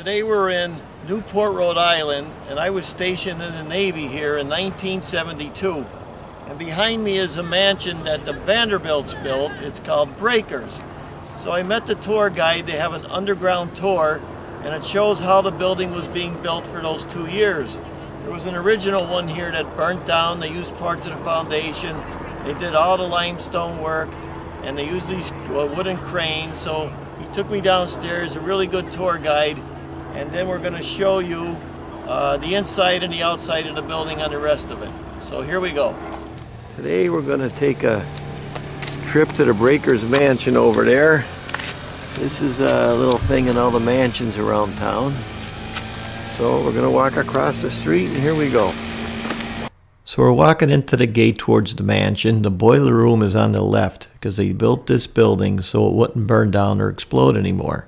Today we're in Newport, Rhode Island, and I was stationed in the Navy here in 1972. And behind me is a mansion that the Vanderbilts built. It's called Breakers. So I met the tour guide. They have an underground tour, and it shows how the building was being built for those 2 years. There was an original one here that burnt down. They used parts of the foundation. They did all the limestone work, and they used these wooden cranes. So he took me downstairs, a really good tour guide, and then we're going to show you the inside and the outside of the building and the rest of it. So here we go. Today we're going to take a trip to the Breakers Mansion over there. This is a little thing in all the mansions around town. So we're going to walk across the street, and here we go. So we're walking into the gate towards the mansion. The boiler room is on the left because they built this building so it wouldn't burn down or explode anymore.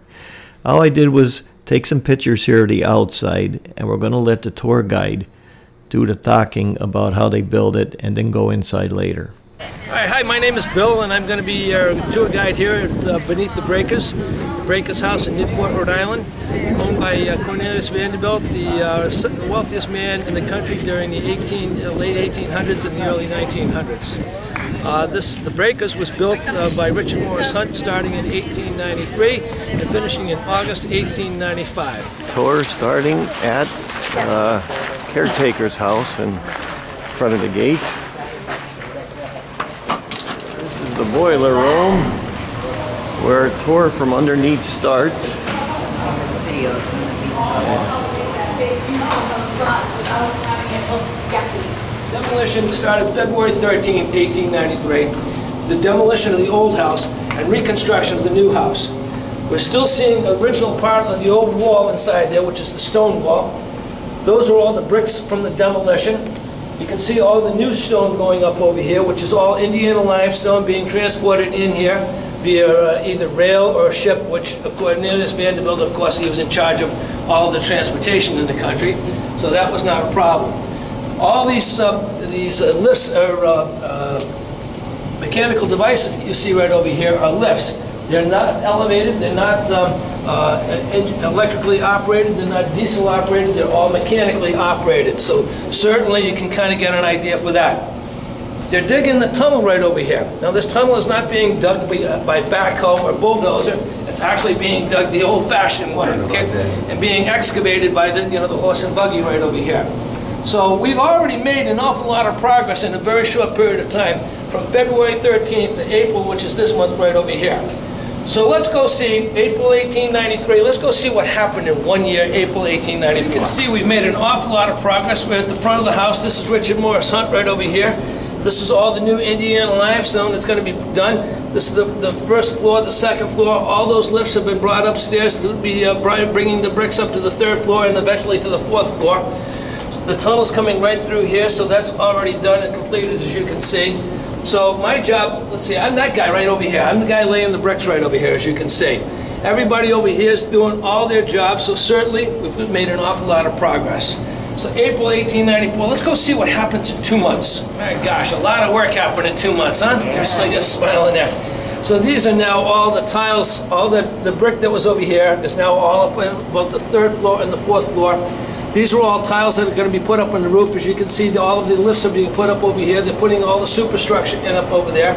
All I did was take some pictures here of the outside, and we're going to let the tour guide do the talking about how they build it and then go inside later. All right, hi, my name is Bill, and I'm going to be your tour guide here at beneath the Breakers house in Newport, Rhode Island, owned by Cornelius Vanderbilt, the wealthiest man in the country during the late 1800s and the early 1900s. The Breakers was built by Richard Morris Hunt starting in 1893 and finishing in August 1895. Tour starting at caretaker's house in front of the gates. This is the boiler room where a tour from underneath starts. Demolition started February 13, 1893. The demolition of the old house and reconstruction of the new house. We're still seeing the original part of the old wall inside there, which is the stone wall. Those are all the bricks from the demolition. You can see all the new stone going up over here, which is all Indiana limestone being transported in here via either rail or ship, which Cornelius Vanderbilt, of course, he was in charge of all the transportation in the country, so that was not a problem. All these lifts are mechanical devices that you see right over here are lifts. They're not elevated, they're not electrically operated, they're not diesel operated, they're all mechanically operated. So certainly you can kind of get an idea for that. They're digging the tunnel right over here. Now this tunnel is not being dug by backhoe or bulldozer, it's actually being dug the old-fashioned way, okay? And being excavated by the horse and buggy right over here. So we've already made an awful lot of progress in a very short period of time, from February 13th to April, which is this month right over here. So let's go see April 1893. Let's go see what happened in 1 year, April 1893. You can see we've made an awful lot of progress. We're at the front of the house. This is Richard Morris Hunt right over here. This is all the new Indiana limestone that's going to be done. This is the first floor, the second floor. All those lifts have been brought upstairs to be bringing the bricks up to the third floor and eventually to the fourth floor. So the tunnel's coming right through here, so that's already done and completed, as you can see. So my job, let's see, I'm that guy right over here. I'm the guy laying the bricks right over here, as you can see. Everybody over here is doing all their jobs, so certainly we've made an awful lot of progress. So April 1894, let's go see what happens in 2 months. My gosh, a lot of work happened in 2 months, huh? I just smiling there. So these are now all the tiles, all the brick that was over here is now all up in both the third floor and the fourth floor. These are all tiles that are going to be put up on the roof. As you can see, all of the lifts are being put up over here. They're putting all the superstructure in up over there.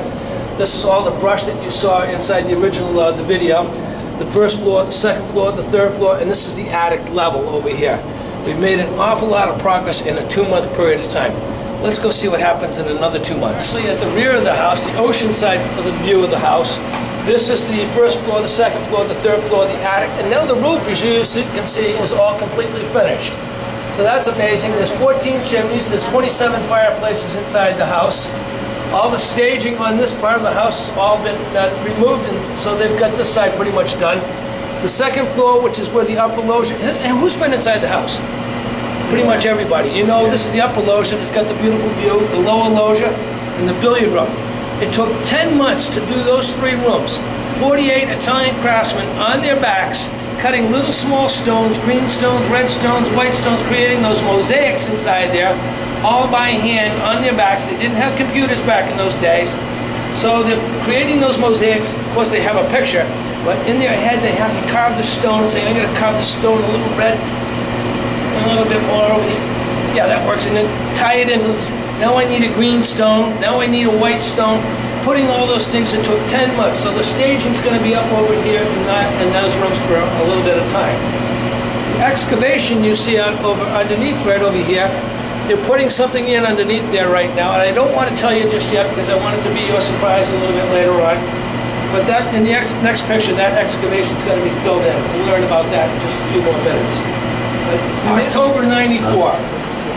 This is all the brush that you saw inside the original the video. The first floor, the second floor, the third floor, and this is the attic level over here. We've made an awful lot of progress in a 2-month period of time. Let's go see what happens in another 2 months. Actually, at the rear of the house, the ocean side of the view of the house, this is the first floor, the second floor, the third floor, the attic, and now the roof, as you can see, is all completely finished. So that's amazing. There's 14 chimneys, there's 27 fireplaces inside the house. All the staging on this part of the house has all been removed, and so they've got this side pretty much done. The second floor, which is where the upper loggia, and who's been inside the house? Pretty much everybody. You know, this is the upper loggia, it's got the beautiful view, the lower loggia, and the billiard room. It took 10 months to do those 3 rooms. 48 Italian craftsmen on their backs, cutting little small stones, green stones, red stones, white stones, creating those mosaics inside there, all by hand on their backs. They didn't have computers back in those days. So they're creating those mosaics. Of course, they have a picture, but in their head they have to carve the stone, saying, I'm going to carve the stone a little red, and a little bit more over here. Yeah, that works. And then tie it into this. Now I need a green stone. Now I need a white stone. Putting all those things, it took 10 months. So the staging's going to be up over here in those rooms for a little bit of time. The excavation you see out over underneath, right over here, they're putting something in underneath there right now, and I don't want to tell you just yet because I want it to be your surprise a little bit later on. But that in the next picture, that excavation's going to be filled in. We'll learn about that in just a few more minutes. October '94.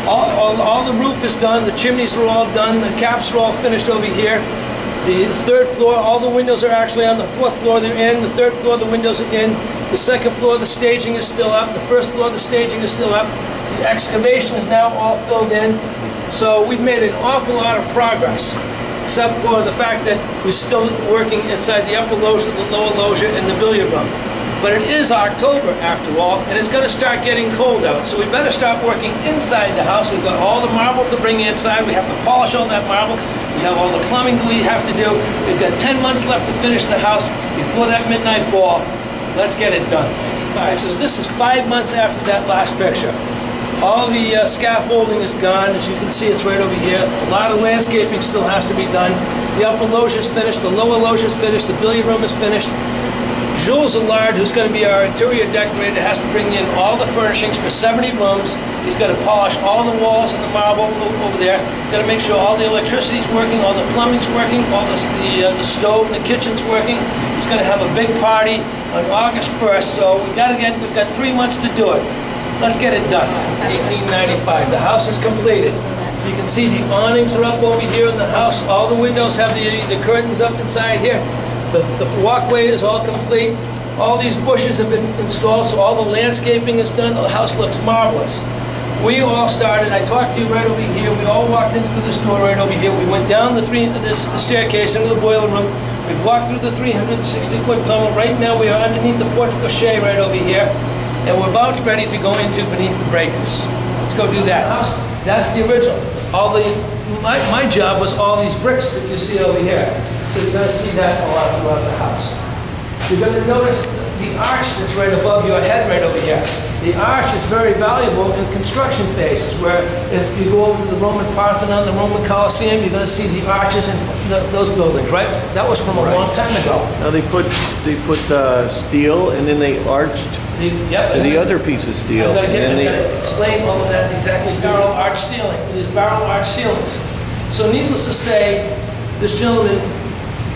All the roof is done, the chimneys are all done, the caps are all finished over here. The third floor, all the windows are actually on. The fourth floor, they're in. The third floor, the windows are in. The second floor, the staging is still up. The first floor, the staging is still up. The excavation is now all filled in. So we've made an awful lot of progress, except for the fact that we're still working inside the upper loggia, the lower loggia, and the billiard room. But it is October, after all, and it's going to start getting cold out. So we better start working inside the house. We've got all the marble to bring inside. We have to polish all that marble. We have all the plumbing that we have to do. We've got 10 months left to finish the house before that midnight ball. Let's get it done. So this is 5 months after that last picture. All the scaffolding is gone. As you can see, it's right over here. A lot of landscaping still has to be done. The upper loggia is finished. The lower loggia is finished. The billiard room is finished. Jules Allard, who's going to be our interior decorator, has to bring in all the furnishings for 70 rooms. He's got to polish all the walls and the marble over there. He's got to make sure all the electricity's working, all the plumbing's working, all the stove and the kitchen's working. He's going to have a big party on August 1st, so we've got 3 months to do it. Let's get it done. 1895. The house is completed. You can see the awnings are up over here in the house. All the windows have the curtains up inside here. The walkway is all complete. All these bushes have been installed, so all the landscaping is done. The house looks marvelous. We all started, I talked to you right over here. We all walked into this door right over here. We went down the staircase into the boiler room. We've walked through the 360-foot tunnel. Right now we are underneath the porte cochere right over here. And we're about ready to go into beneath the breakers. Let's go do that. That's the original. My job was all these bricks that you see over here. So you're going to see that a lot throughout the house. You're going to notice the arch that's right above your head right over here. The arch is very valuable in construction phases, where if you go over to the Roman Parthenon, the Roman Colosseum, you're going to see the arches in those buildings, right? That was from a long time ago. Now they put steel, and then they arched to the other piece of steel. I'm going to explain all of that exactly. Barrel arch ceiling. These barrel arch ceilings. So needless to say, this gentleman,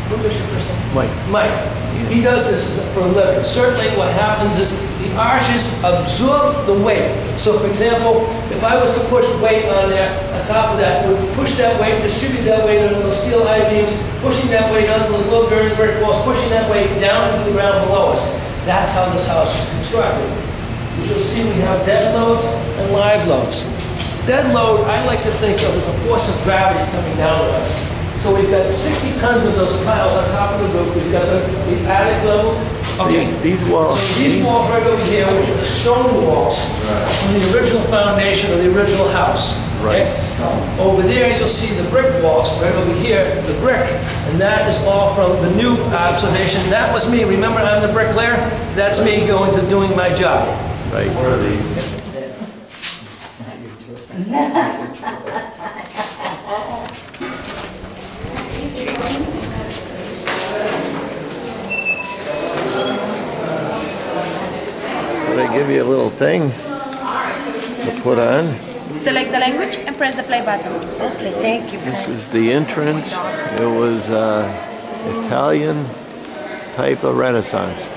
what was your first name? Mike. Mike. He does this for a living. Certainly what happens is the arches absorb the weight. So for example, if I was to push weight on there, on top of that, we would push that weight, distribute that weight onto those steel I-beams, pushing that weight onto those little bearing brick walls, pushing that weight down into the ground below us. That's how this house is constructed. As you'll see, we have dead loads and live loads. Dead load, I like to think of as a force of gravity coming down on us. So we've got 60 tons of those tiles on top of the roof. We've got the attic level. Okay. These walls. So these walls right over here, which are the stone walls from the original foundation of the original house. Right. Okay? Over there, you'll see the brick walls. Right over here, the brick. And that is all from the new observation. That was me. Remember, I'm the bricklayer? That's me going to doing my job. Right. Where are these? They give you a little thing to put on. Select the language and press the play button. Okay, thank you. This is the entrance. It was Italian type of Renaissance.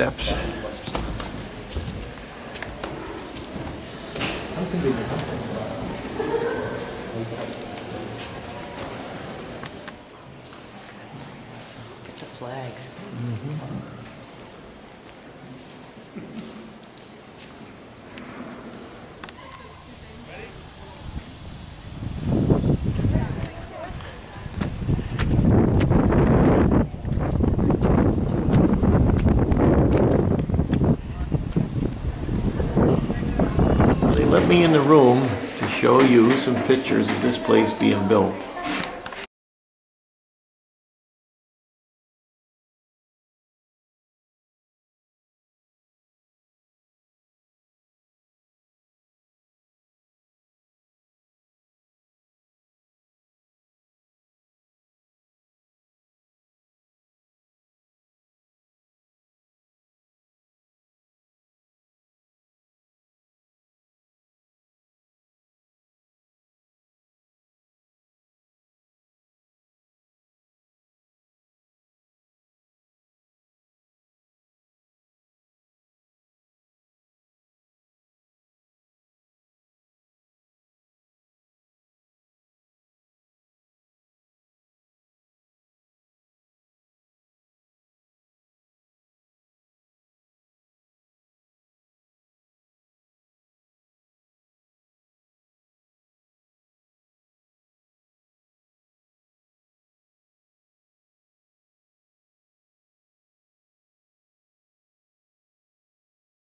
steps. The flags. They let me in the room to show you some pictures of this place being built.